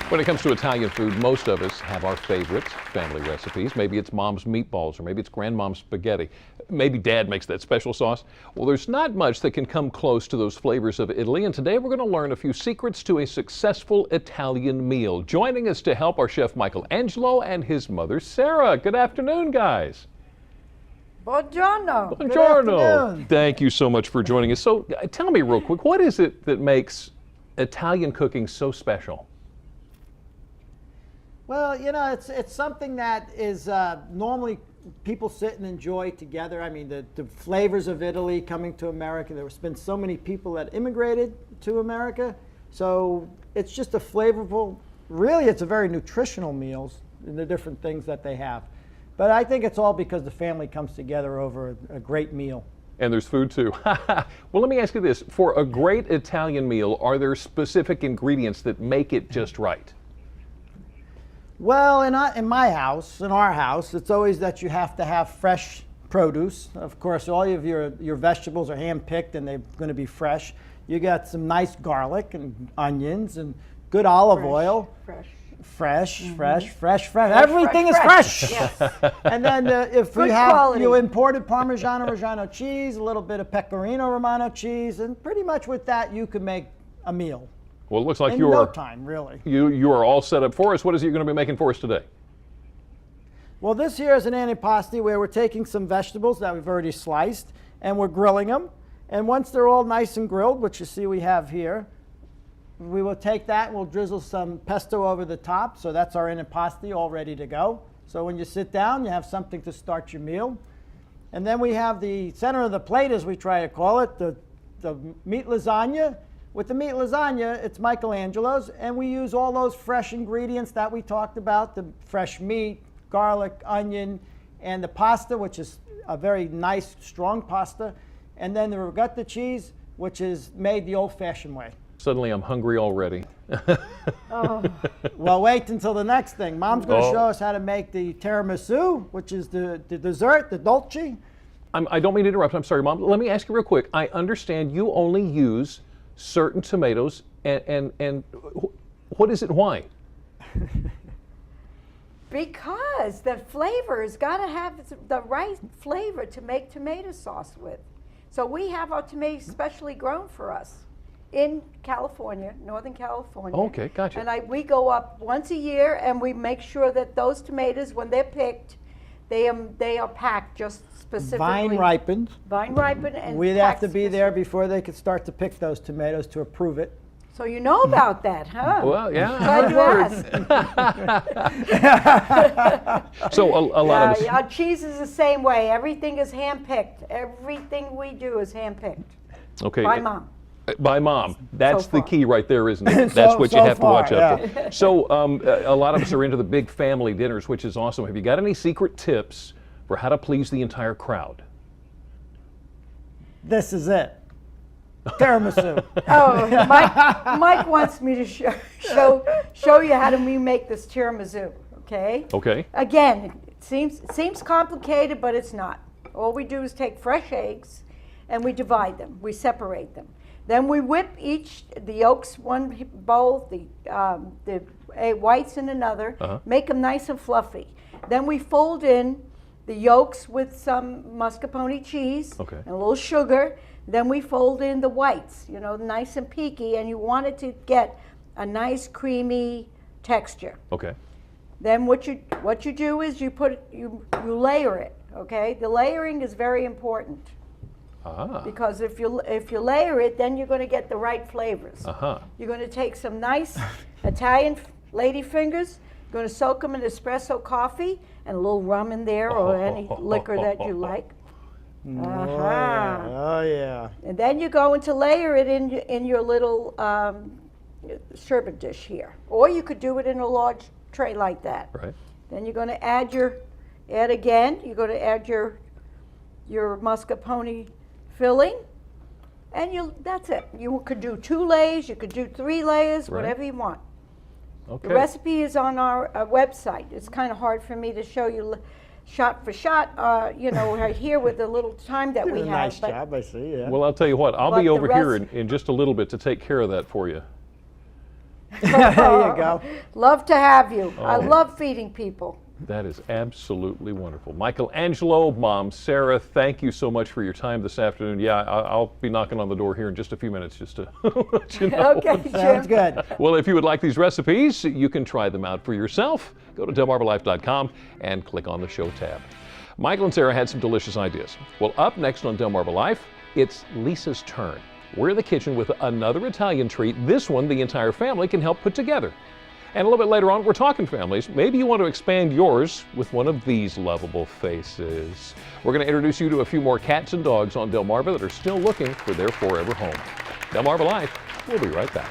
When it comes to Italian food, most of us have our favorites, family recipes. Maybe it's mom's meatballs, or maybe it's grandmom's spaghetti. Maybe dad makes that special sauce. Well, there's not much that can come close to those flavors of Italy, and today we're going to learn a few secrets to a successful Italian meal. Joining us to help are Chef Michelangelo and his mother, Sarah. Good afternoon, guys. Buongiorno. Buongiorno. Thank you so much for joining us. So tell me real quick, what is it that makes Italian cooking so special? Well, you know, it's something that is normally people sit and enjoy together. I mean, the flavors of Italy coming to America. There's been so many people that immigrated to America. So it's just a flavorful, really it's a very nutritional meals in the different things that they have. But I think it's all because the family comes together over a great meal. And there's food too. Well, let me ask you this. For a great Italian meal, are there specific ingredients that make it just right? Well, in our house, it's always that you have to have fresh produce. Of course, all of your vegetables are hand-picked and they're going to be fresh. You got some nice garlic and onions and good olive oil. Fresh. Everything is fresh. Yes. And then if Good you have quality. you imported Parmigiano Reggiano cheese, a little bit of Pecorino Romano cheese, and pretty much with that you can make a meal. Well, it looks like In no time, really. you are all set up for us. What is it you're going to be making for us today? Well, this here is an antipasti where we're taking some vegetables that we've already sliced and we're grilling them. And once they're all nice and grilled, which you see we have here, we will take that and we'll drizzle some pesto over the top. So that's our antipasti all ready to go. So when you sit down, you have something to start your meal. And then we have the center of the plate, as we try to call it, the meat lasagna. With the meat lasagna, it's Michelangelo's, and we use all those fresh ingredients that we talked about, the fresh meat, garlic, onion, and the pasta, which is a very nice, strong pasta, and then the ricotta cheese, which is made the old-fashioned way. Suddenly I'm hungry already. Well, wait until the next thing. Mom's going to show us how to make the tiramisu, which is the dessert, the dolce. I don't mean to interrupt. I'm sorry, Mom. Let me ask you real quick. I understand you only use certain tomatoes, and what is it? Why? Because the flavor's got to have the right flavor to make tomato sauce with. So we have our tomatoes specially grown for us in California, Northern California. Okay, gotcha. And we go up once a year and we make sure that those tomatoes, when they're picked, they are packed just specifically. Vine ripened. Vine ripened and We'd have packed to be there before they could start to pick those tomatoes to approve it. So you know about that, huh? Well, yeah. Glad you asked. So a lot of us. Our cheese is the same way. Everything is hand-picked. Everything we do is hand-picked. Okay. By Mom. By Mom. That's So the far. key right there, isn't it? That's what you so have to far, watch out for. So a lot of us are into the big family dinners, which is awesome. Have you got any secret tips for how to please the entire crowd? This is it. Tiramisu. Oh, Mike wants me to show you how we make this tiramisu, okay? Okay. Again, it seems complicated, but it's not. All we do is take fresh eggs and we divide them. We separate them. Then we whip the yolks one bowl, the whites in another, make them nice and fluffy. Then we fold in the yolks with some mascarpone cheese and a little sugar. Then we fold in the whites, nice and peaky, and you want it to get a nice creamy texture. Okay. Then what you do is you layer it. Okay, the layering is very important. Because if you layer it, then you're going to get the right flavors. You're going to take some nice Italian lady fingers, going to soak them in espresso coffee and a little rum in there or any liquor that you like. Oh yeah. And then you're going to layer it in your little sherbet dish here, or you could do it in a large tray like that. Right. Then you're going to add your mascarpone filling, and that's it. You could do 2 layers, you could do 3 layers, whatever you want. Okay. The recipe is on our website. It's kind of hard for me to show shot for shot, right here with the little time that we Did a have. nice but- job, I see. Yeah. Well, I'll tell you what, I'll But be the over here rest- in just a little bit to take care of that for you. there you go. Love to have you. I Oh. love feeding people. That is absolutely wonderful. Michelangelo, Mom Sarah, thank you so much for your time this afternoon. Yeah, I'll be knocking on the door here in just a few minutes just to let you know. Okay, Sounds Jim. good. Well, if you would like these recipes, you can try them out for yourself. Go to delmarvalife.com and click on the show tab. Michael and Sarah had some delicious ideas. Well, up next on Delmarva Life, it's Lisa's turn. We're in the kitchen with another Italian treat. This one, the entire family can help put together. And a little bit later on, we're talking families. Maybe you want to expand yours with one of these lovable faces. We're going to introduce you to a few more cats and dogs on Delmarva that are still looking for their forever home. Delmarva Life, we'll be right back.